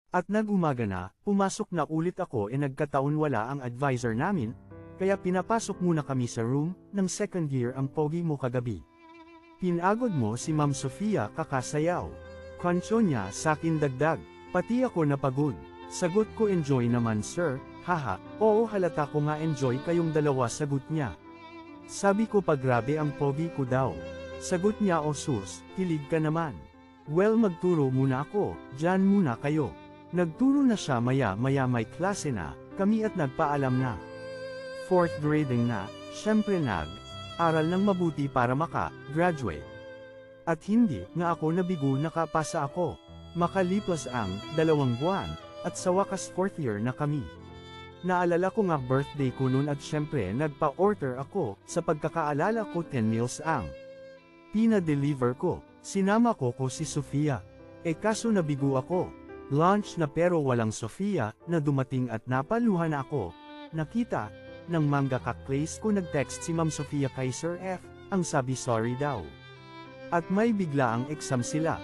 At nag-umaga na, pumasok na ulit ako nagkataon wala ang advisor namin, kaya pinapasok muna kami sa room, ng second year ang pogi mo kagabi. Pinagod mo si Ma'am Sofia kakasayaw. Koncho niya sakin dagdag, pati ako napagod. Sagot ko enjoy naman sir, haha, oo halata ko nga enjoy kayong dalawa sagot niya. Sabi ko pa grabe ang pogi ko daw. Sagot niya o sus, kilig ka naman. Well magturo muna ako, dyan muna kayo. Nagturo na siya maya-maya may klase na, kami at nagpaalam na. 4th grading na, syempre aral ng mabuti para maka-graduate. At hindi nga ako nabigo nakapasa ako. Makalipas ang 2 buwan, at sa wakas 4th year na kami. Naalala ko nga birthday ko noon at syempre nagpa-order ako, sa pagkakaalala ko 10 meals ang pina-deliver ko. Sinama ko si Sofia. Kaso nabigo ako. Lunch na pero walang Sofia, na dumating at napaluhan ako. Nakita, ng manga ka-class ko nag-text si Ma'am Sofia kay Sir F, ang sabi sorry daw. At may bigla ang exam sila.